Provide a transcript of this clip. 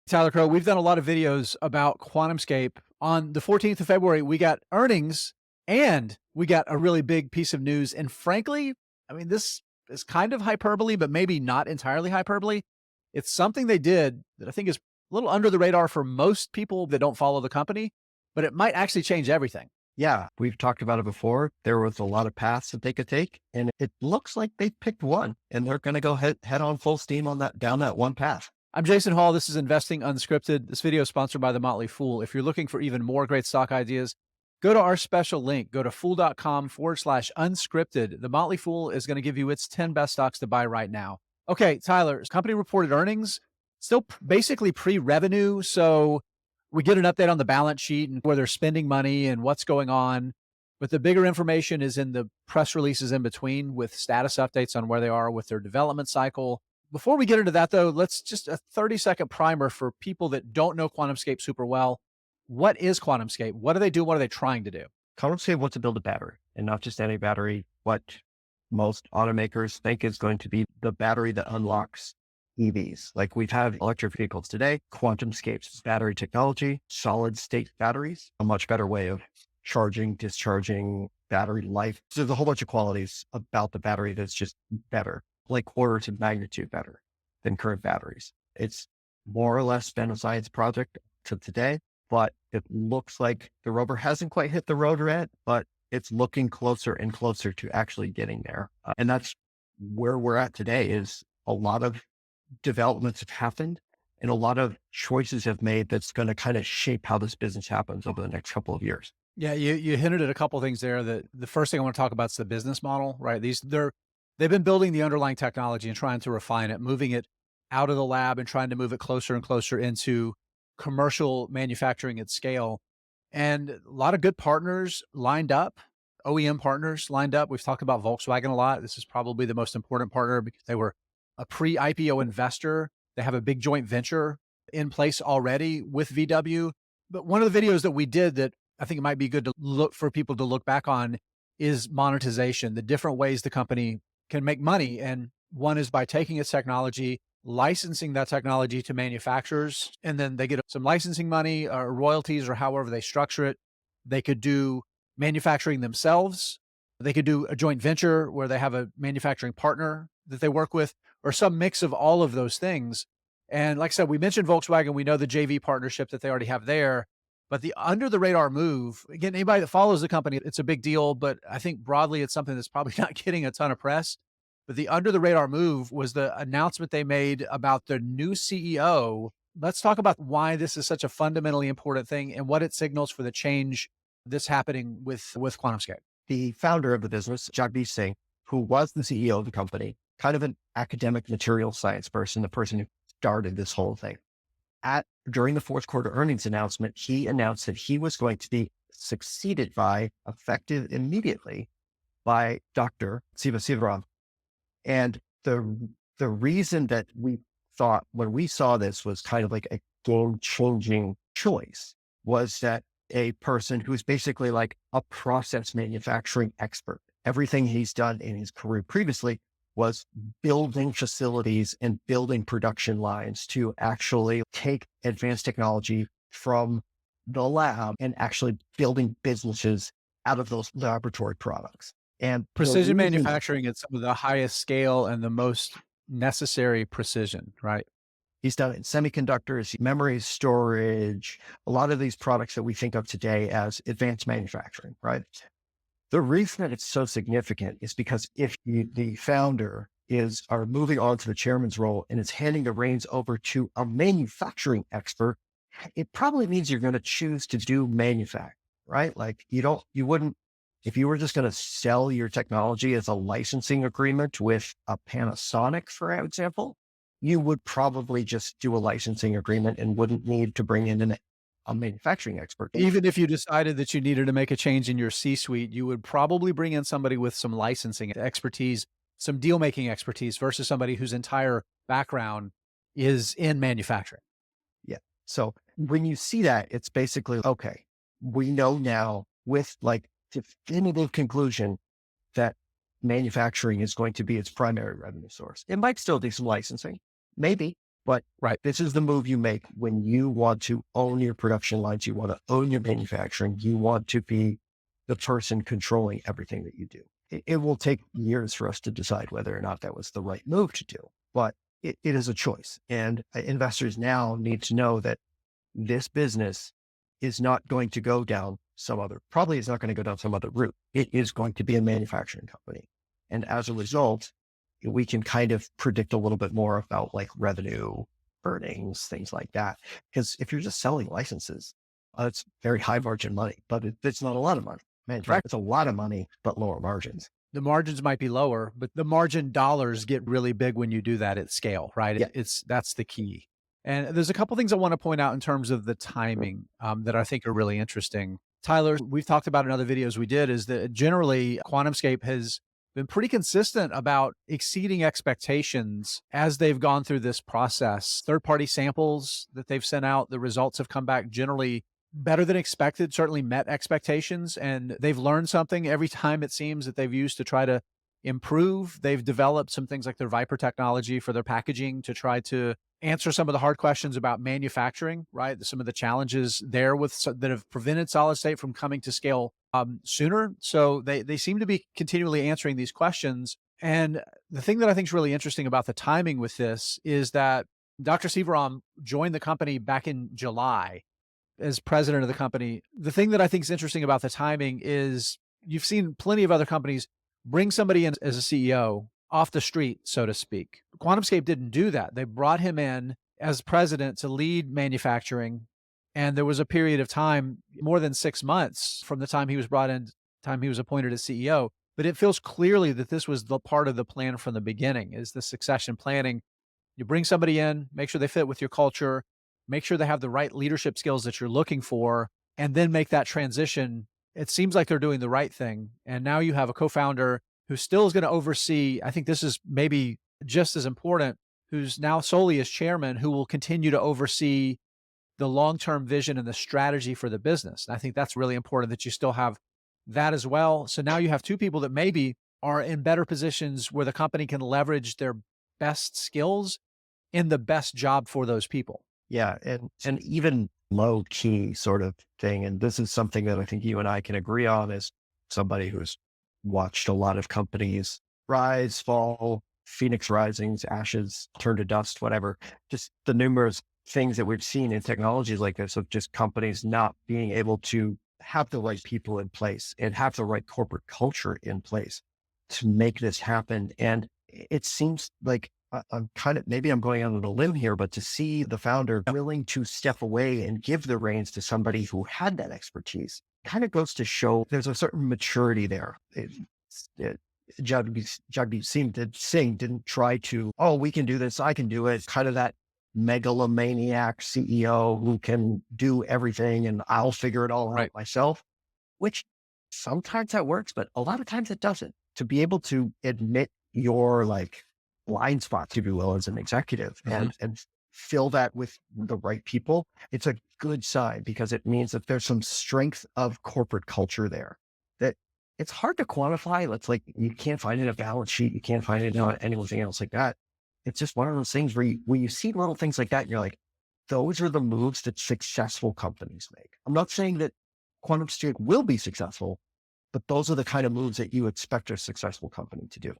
Tyler Crow, we've done a lot of videos about QuantumScape. On the 14th of February, we got earnings and we got a really big piece of news. And frankly, I mean, this is kind of hyperbole, but maybe not entirely hyperbole. It's something they did that I think is a little under the radar for most people that don't follow the company, but it might actually change everything. Yeah, we've talked about it before. There was a lot of paths that they could take, and it looks like they picked one, and they're going to go head on full steam on that down that one path. I'm Jason Hall. This is Investing Unscripted. This video is sponsored by The Motley Fool. If you're looking for even more great stock ideas, go to our special link. Go to fool.com/unscripted. The Motley Fool is going to give you its 10 best stocks to buy right now. Okay, Tyler, company reported earnings, still basically pre-revenue. So we get an update on the balance sheet and where they're spending money and what's going on. But the bigger information is in the press releases in between with status updates on where they are with their development cycle. Before we get into that, though, let's just a 30-second primer for people that don't know QuantumScape super well. What is QuantumScape? What do they do? What are they trying to do? QuantumScape wants to build a battery, and not just any battery. What most automakers think is going to be the battery that unlocks EVs. Like we've had electric vehicles today, QuantumScape's battery technology, solid state batteries, a much better way of charging, discharging, battery life. So there's a whole bunch of qualities about the battery that's just better, like orders of magnitude better than current batteries. It's more or less been a science project to today, but it looks like the rubber hasn't quite hit the road yet, but it's looking closer and closer to actually getting there. And that's where we're at today. Is a lot of developments have happened and a lot of choices have made that's going to kind of shape how this business happens over the next couple of years. Yeah, you hinted at a couple of things there. That the first thing I want to talk about is the business model, right? They've been building the underlying technology and trying to refine it, moving it out of the lab and trying to move it closer and closer into commercial manufacturing at scale. And a lot of good partners lined up, OEM partners lined up. We've talked about Volkswagen a lot. This is probably the most important partner because they were a pre-IPO investor. They have a big joint venture in place already with VW. But one of the videos that we did that I think it might be good to look for people to look back on is monetization, the different ways the company can make money. And one is by taking its technology, licensing that technology to manufacturers, and then they get some licensing money or royalties or however they structure it. They could do manufacturing themselves. They could do a joint venture where they have a manufacturing partner that they work with, or some mix of all of those things. And like I said, we mentioned Volkswagen. We know the JV partnership that they already have there. But the under the radar move, again, anybody that follows the company, it's a big deal. But I think broadly, it's something that's probably not getting a ton of press. But the under the radar move was the announcement they made about the new CEO. Let's talk about why this is such a fundamentally important thing and what it signals for the change that's happening with QuantumScape. The founder of the business, Jagdish Singh, who was the CEO of the company, kind of an academic material science person, the person who started this whole thing. During the fourth quarter earnings announcement, he announced that he was going to be succeeded by, effective immediately, by Dr. Siva Sivaram. And the reason that we thought when we saw this was kind of like a game-changing choice was that a person who's basically like a process manufacturing expert. Everything he's done in his career previously was building facilities and building production lines to actually take advanced technology from the lab and actually building businesses out of those laboratory products. And Precision manufacturing at some of the highest scale and the most necessary precision, right? He's done it in semiconductors, memory storage, a lot of these products that we think of today as advanced manufacturing, right? The reason that it's so significant is because if the founder are moving on to the chairman's role and is handing the reins over to a manufacturing expert, it probably means you're going to choose to do manufacturing, right? Like you wouldn't, if you were just going to sell your technology as a licensing agreement with a Panasonic, for example, you would probably just do a licensing agreement and wouldn't need to bring in a manufacturing expert. Even if you decided that you needed to make a change in your C-suite, you would probably bring in somebody with some licensing expertise, some deal-making expertise versus somebody whose entire background is in manufacturing. Yeah. So when you see that, it's basically, okay, we know now with like definitive conclusion that manufacturing is going to be its primary revenue source. It might still do some licensing, maybe, But Right. this is the move you make when you want to own your production lines. You want to own your manufacturing. You want to be the person controlling everything that you do. It will take years for us to decide whether or not that was the right move to do, but it is a choice. And investors now need to know that this business is not going to go down probably it's not going to go down some other route. It is going to be a manufacturing company. And as a result, we can kind of predict a little bit more about like revenue, earnings, things like that. Because if you're just selling licenses, it's very high margin money, but it's not a lot of money. Right. It's a lot of money, but lower margins. The margins might be lower, but the margin dollars get really big when you do that at scale, right? Yeah. That's the key. And there's a couple things I want to point out in terms of the timing that I think are really interesting. Tyler, we've talked about in other videos we did is that generally QuantumScape has been pretty consistent about exceeding expectations as they've gone through this process. Third-party samples that they've sent out, the results have come back generally better than expected, certainly met expectations, and they've learned something every time it seems that they've used to try to improve. They've developed some things like their Viper technology for their packaging to try to answer some of the hard questions about manufacturing, right? Some of the challenges there that have prevented solid state from coming to scale sooner. So they seem to be continually answering these questions. And the thing that I think is really interesting about the timing with this is that Dr. Sivaram joined the company back in July as president of the company. The thing that I think is interesting about the timing is you've seen plenty of other companies bring somebody in as a CEO off the street, so to speak. QuantumScape didn't do that. They brought him in as president to lead manufacturing. And there was a period of time, more than 6 months from the time he was brought in, time he was appointed as CEO. But it feels clearly that this was the part of the plan from the beginning, is the succession planning. You bring somebody in, make sure they fit with your culture, make sure they have the right leadership skills that you're looking for, and then make that transition. It seems like they're doing the right thing. And now you have a co-founder who still is going to oversee, I think this is maybe just as important, who's now solely as chairman, who will continue to oversee the long-term vision and the strategy for the business. And I think that's really important that you still have that as well. So now you have two people that maybe are in better positions where the company can leverage their best skills in the best job for those people. Yeah. And even low key sort of thing. And this is something that I think you and I can agree on as somebody who's watched a lot of companies rise, fall, Phoenix risings, ashes, turn to dust, whatever, just the numerous things that we've seen in technologies like this of just companies not being able to have the right people in place and have the right corporate culture in place to make this happen. And it seems like I'm kind of, maybe I'm going out on a limb here, but to see the founder willing to step away and give the reins to somebody who had that expertise kind of goes to show there's a certain maturity there. Jagdeep Singh didn't try to, oh, we can do this, I can do it. Kind of that megalomaniac CEO who can do everything and I'll figure it all out myself, which sometimes that works, but a lot of times it doesn't. To be able to admit your like blind spots, if you will, as an executive and fill that with the right people, it's a good sign because it means that there's some strength of corporate culture there that it's hard to quantify. It's like, you can't find it in a balance sheet. You can't find it on anything else like that. It's just one of those things where you see little things like that and you're like, those are the moves that successful companies make. I'm not saying that QuantumScape will be successful, but those are the kind of moves that you expect a successful company to do.